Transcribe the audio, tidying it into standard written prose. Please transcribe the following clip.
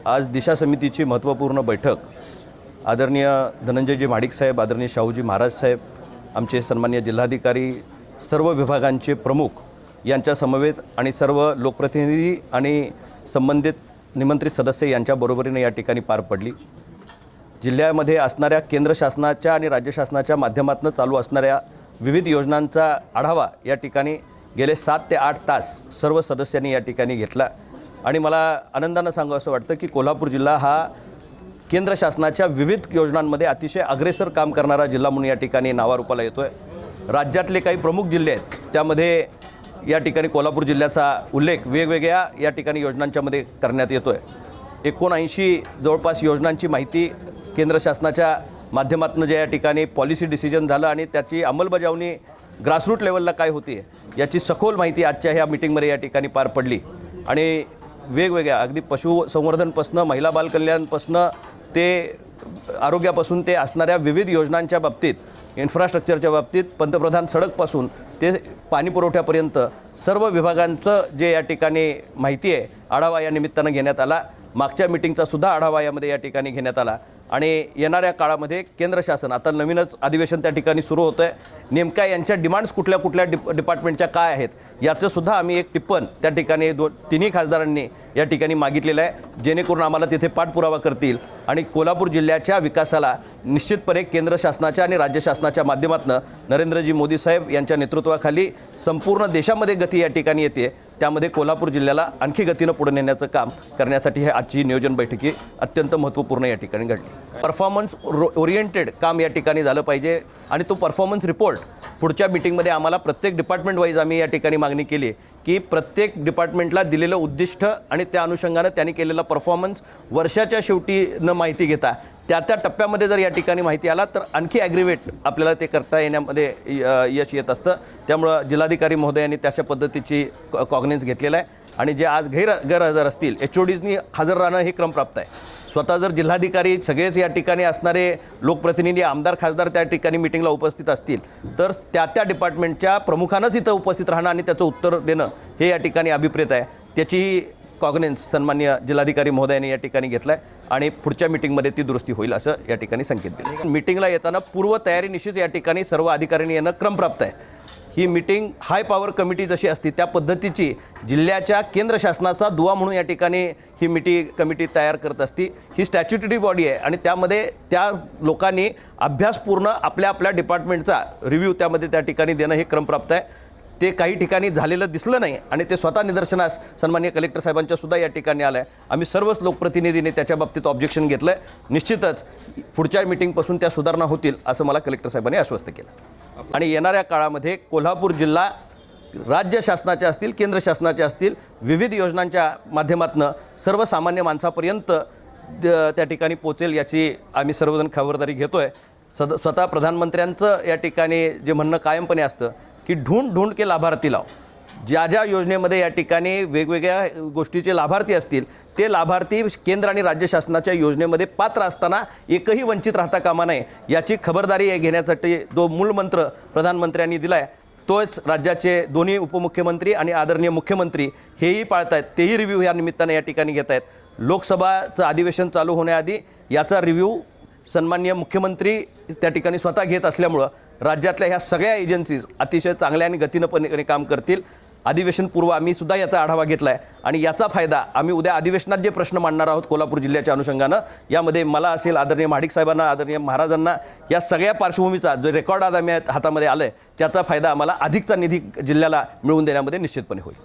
आज दिशा समितीची महत्त्वपूर्ण बैठक आदरणीय धनंजयजी महाडिक साहेब, आदरणीय शाहूजी महाराज साहेब, आमचे सन्माननीय जिल्हाधिकारी, सर्व विभागांचे प्रमुख यांच्या समवेत आणि सर्व लोकप्रतिनिधी आणि संबंधित निमंत्रित सदस्य यांच्या बरोबरीने या ठिकाणी पार पडली। जिल्ह्यामध्ये असणाऱ्या केंद्र शासनाच्या आणि राज्य शासनाच्या माध्यमातून चालू असणाऱ्या विविध योजनांचा आढावा या ठिकाणी गेले 7 ते 8 तास सर्व सदस्यांनी या ठिकाणी घेतला आणि मला आनंदाने सांगावं वाटतं की कोल्हापूर जिल्हा हा केंद्र शासनाच्या विविध योजनांमध्ये अतिशय अग्रेसर काम करणारा जिल्हा म्हणून या ठिकाणी नावारूपाला येतोय। राज्यातले काही प्रमुख जिल्हे आहेत त्यामध्ये या ठिकाणी कोल्हापूर जिल्ह्याचा उल्लेख वेगवेगळ्या या ठिकाणी योजनांच्यामध्ये करण्यात येतोय। 79 जवळपास योजनांची माहिती केंद्र शासनाच्या माध्यमातून जे या ठिकाणी पॉलिसी डिसिजन झालं आणि त्याची अंमलबजावणी ग्रासरूट लेवलला काय होती याची सखोल माहिती आजच्या ह्या मीटिंगमध्ये या ठिकाणी पार पडली आणि वेगवेगळ्या अगदी पशुसंवर्धनपासून महिला बाल कल्याणपासून ते आरोग्यापासून ते असणाऱ्या विविध योजनांच्या बाबतीत, इन्फ्रास्ट्रक्चरच्या बाबतीत, पंतप्रधान सडकपासून ते पाणी पुरवठ्यापर्यंत सर्व विभागांचं जे या ठिकाणी माहिती आहे आढावा या निमित्तानं घेण्यात आला। मागच्या मीटिंगचा सुद्धा आढावा यामध्ये या ठिकाणी घेण्यात आला आणि येणाऱ्या काळामध्ये केंद्र शासन आता नवीनच अधिवेशन त्या ठिकाणी सुरू होतं आहे, नेमक्या यांच्या डिमांड्स कुठल्या कुठल्या डिपार्टमेंटच्या काय आहेत याचं सुद्धा आम्ही एक टिप्पण त्या ठिकाणी तिन्ही खासदारांनी या ठिकाणी मागितलेलं आहे, जेणेकरून आम्हाला तिथे पाठपुरावा करतील आणि कोल्हापूर जिल्ह्याच्या विकासाला निश्चितपणे केंद्र शासनाच्या आणि राज्य शासनाच्या माध्यमातून नरेंद्रजी मोदी साहेब यांच्या नेतृत्वाखाली संपूर्ण देशामध्ये गती या ठिकाणी येते। त्यामध्ये कोल्हापूर जिल्ह्याला आणखी गतीनं पुढे नेण्याचं काम करण्यासाठी हे आजची नियोजन बैठकी अत्यंत महत्त्वपूर्ण या ठिकाणी घडली। परफॉर्मन्स ओरिएंटेड काम या ठिकाणी झालं पाहिजे आणि तो परफॉर्मन्स रिपोर्ट पुढच्या मीटिंगमध्ये आम्हाला प्रत्येक डिपार्टमेंट वाईज आम्ही या ठिकाणी मागणी केली की प्रत्येक डिपार्टमेंटला दिलेलं उद्दिष्ट आणि त्या अनुषंगानं त्यांनी केलेला परफॉर्मन्स वर्षाच्या शेवटी न माहिती घेता त्या टप्प्यामध्ये जर या ठिकाणी माहिती आला तर आणखी ॲग्रिवेट आपल्याला ते करता येण्यामध्ये यश येत असतं। त्यामुळं जिल्हाधिकारी महोदयांनी त्याच्या पद्धतीची कॉग्निझन्स घेतलेला आहे आणि जे आज गैरहजर असतील HODsनी हजर राहणं हे क्रमप्राप्त आहे। स्वतः जर जिल्हाधिकारी सगळेच या ठिकाणी असणारे लोकप्रतिनिधी, आमदार, खासदार त्या ठिकाणी मीटिंगला उपस्थित असतील तर त्या डिपार्टमेंटच्या प्रमुखांनाच इथं उपस्थित राहणं आणि त्याचं उत्तर देणं हे या ठिकाणी अभिप्रेत आहे। त्याची कॉग्निझन्स सन्माननीय जिल्हाधिकारी महोदयांनी या ठिकाणी घेतला आहे आणि पुढच्या मीटिंगमध्ये ती दुरुस्ती होईल असं या ठिकाणी संकेत दिले। मीटिंगला येताना पूर्वतयारी निश्चित या ठिकाणी सर्व अधिकाऱ्यांनी येणं क्रमप्राप्त आहे। ही मीटिंग हाय पॉवर कमिटी जशी असते त्या पद्धतीची जिल्ह्याच्या केंद्र शासनाचा दुवा म्हणून या ठिकाणी ही कमिटी तयार करत असती। ही स्टॅच्युटरी बॉडी आहे आणि त्यामध्ये त्या लोकांनी अभ्यासपूर्ण आपल्या डिपार्टमेंटचा रिव्ह्यू त्यामध्ये त्या ठिकाणी देणं हे क्रमप्राप्त आहे। ते काही ठिकाणी झालेलं दिसलं नाही आणि ते स्वतः निदर्शनास सन्माननीय कलेक्टर साहेबांच्या सुद्धा या ठिकाणी आलं आहे। आम्ही सर्वच लोकप्रतिनिधींनी त्याच्या बाबतीत ऑब्जेक्शन घेतलं आहे। निश्चितच पुढच्या मीटिंगपासून त्या सुधारणा होतील असं मला कलेक्टर साहेबांनी आश्वस्त केलं आणि येणाऱ्या काळामध्ये कोल्हापूर जिल्हा राज्य शासनाचे असतील, केंद्र शासनाचे असतील, विविध योजनांच्या माध्यमातून सर्वसामान्य माणसापर्यंत त्या ठिकाणी पोचेल याची आम्ही सर्वजण खबरदारी घेतोय। स्वतः प्रधानमंत्र्यांचं या ठिकाणी जे म्हणणं कायमपणे असतं की ढूंढ के लाभार्थी लाव। ज्या योजनेमध्ये या ठिकाणी वेगवेगळ्या गोष्टीचे लाभार्थी असतील ते लाभार्थी केंद्र आणि राज्य शासनाच्या योजनेमध्ये पात्र असताना एकही वंचित राहता कामा नये याची खबरदारी घेण्यासाठी जो मूलमंत्र प्रधानमंत्र्यांनी दिला आहे तोच राज्याचे दोन्ही उपमुख्यमंत्री आणि आदरणीय मुख्यमंत्री हेही पाळत आहेत, तेही रिव्ह्यू या निमित्ताने या ठिकाणी घेत आहेत। लोकसभाचं अधिवेशन चालू होण्याआधी याचा रिव्ह्यू सन्माननीय मुख्यमंत्री त्या ठिकाणी स्वतः घेत असल्यामुळं राज्यातल्या ह्या सगळ्या एजन्सीज अतिशय चांगल्या आणि गतीनं काम करतील। अधिवेशनपूर्व आम्ही सुद्धा याचा आढावा घेतला आहे आणि याचा फायदा आम्ही उद्या अधिवेशनात जे प्रश्न मांडणार आहोत कोल्हापूर जिल्ह्याच्या अनुषंगानं यामध्ये मला असेल, आदरणीय महाडिक साहेबांना, आदरणीय महाराजांना, या सगळ्या पार्श्वभूमीचा जो रेकॉर्ड आज आम्ही हातामध्ये आलं आहे त्याचा फायदा आम्हाला अधिकचा निधी जिल्ह्याला मिळवून देण्यामध्ये निश्चितपणे होईल।